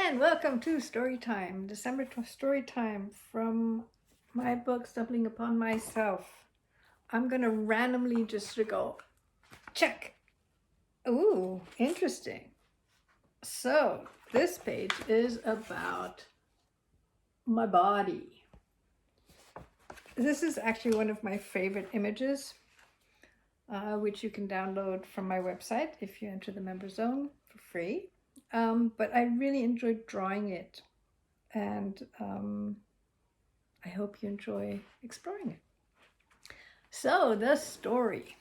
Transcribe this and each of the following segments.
and welcome to Story Time, Story Time from my book, Stumbling Upon Myself. I'm going to randomly just go, check. Ooh, interesting. So, this page is about my body. This is actually one of my favorite images, which you can download from my website if you enter the member zone for free. But I really enjoyed drawing it, and I hope you enjoy exploring it. So, the story.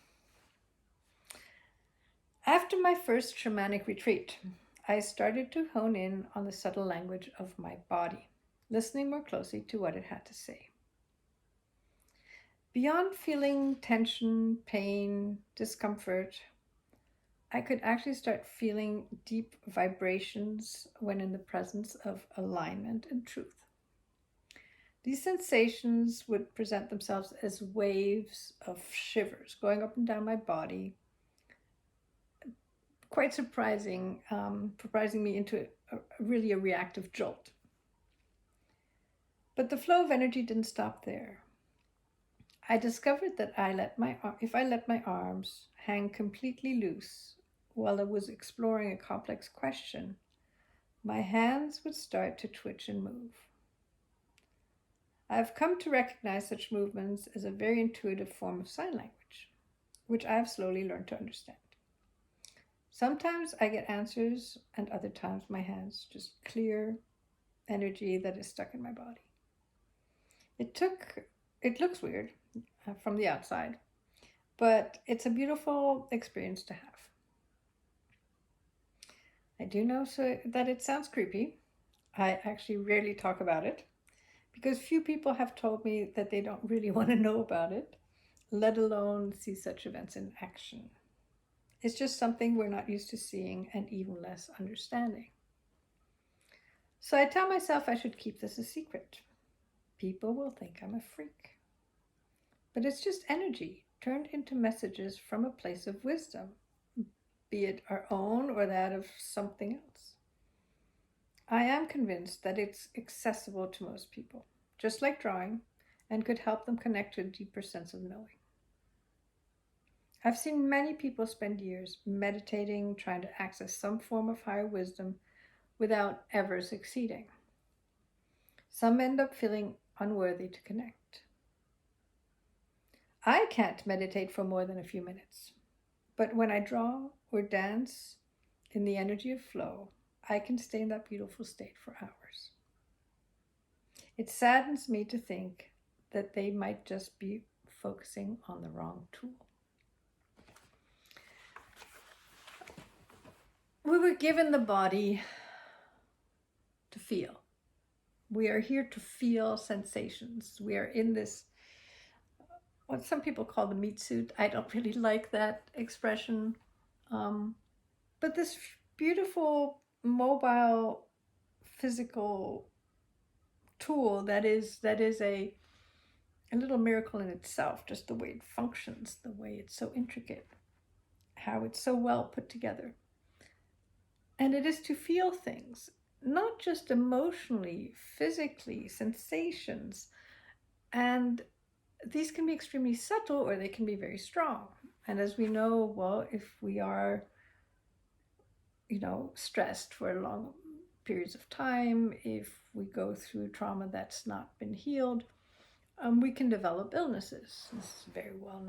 After my first shamanic retreat, I started to hone in on the subtle language of my body, listening more closely to what it had to say. Beyond feeling tension, pain, discomfort, I could actually start feeling deep vibrations when in the presence of alignment and truth. These sensations would present themselves as waves of shivers going up and down my body, quite surprising me into really a reactive jolt. But the flow of energy didn't stop there. I discovered that if I let my arms hang completely loose while I was exploring a complex question, my hands would start to twitch and move. I've come to recognize such movements as a very intuitive form of sign language, which I've slowly learned to understand. Sometimes I get answers, and other times my hands just clear energy that is stuck in my body. It looks weird from the outside, but it's a beautiful experience to have. I do know that it sounds creepy. I actually rarely talk about it because few people have told me that they don't really want to know about it, let alone see such events in action. It's just something we're not used to seeing and even less understanding. So I tell myself I should keep this a secret. People will think I'm a freak. But it's just energy turned into messages from a place of wisdom, be it our own or that of something else. I am convinced that it's accessible to most people, just like drawing, and could help them connect to a deeper sense of knowing. I've seen many people spend years meditating, trying to access some form of higher wisdom without ever succeeding. Some end up feeling unworthy to connect. I can't meditate for more than a few minutes, but when I draw or dance in the energy of flow, I can stay in that beautiful state for hours. It saddens me to think that they might just be focusing on the wrong tool. We were given the body to feel. We are here to feel sensations. We are in this, what some people call the meat suit. I don't really like that expression. But this beautiful, mobile, physical tool that is a little miracle in itself, just the way it functions, the way it's so intricate, how it's so well put together. And it is to feel things, not just emotionally, physically, sensations. And these can be extremely subtle or they can be very strong. And as we know, well, if we are, stressed for long periods of time, if we go through trauma that's not been healed, we can develop illnesses. This is a very well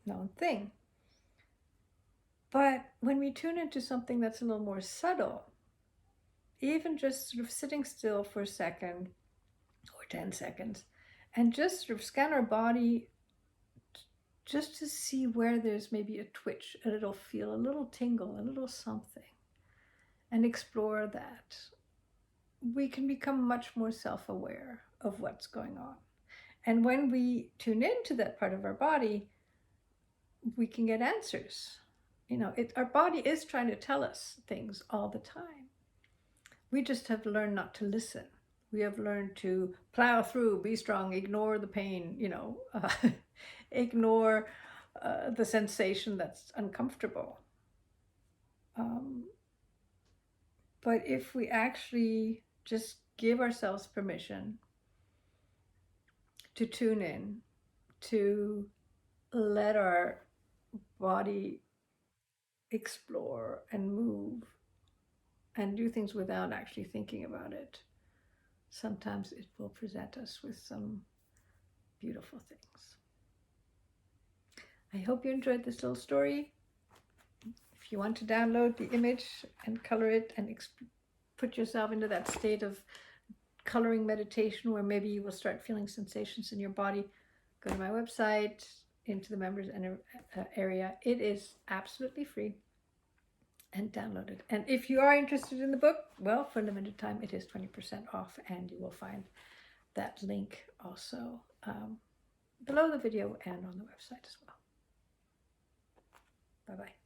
known thing. But when we tune into something that's a little more subtle, even just sort of sitting still for a second or 10 seconds and just sort of scan our body just to see where there's maybe a twitch, a little feel, a little tingle, a little something, and explore that, we can become much more self-aware of what's going on. And when we tune into that part of our body, we can get answers. Our body is trying to tell us things all the time. We just have learned not to listen. We have learned to plow through, be strong, ignore the pain, ignore the sensation that's uncomfortable. But if we actually just give ourselves permission to tune in, to let our body explore and move and do things without actually thinking about it, sometimes it will present us with some beautiful things. I hope you enjoyed this little story. If you want to download the image and color it and put yourself into that state of coloring meditation where maybe you will start feeling sensations in your body, go to my website, into the members area. It is absolutely free, and download it. And if you are interested in the book, well, for a limited time it is 20% off, and you will find that link also below the video and on the website as well. Bye-bye.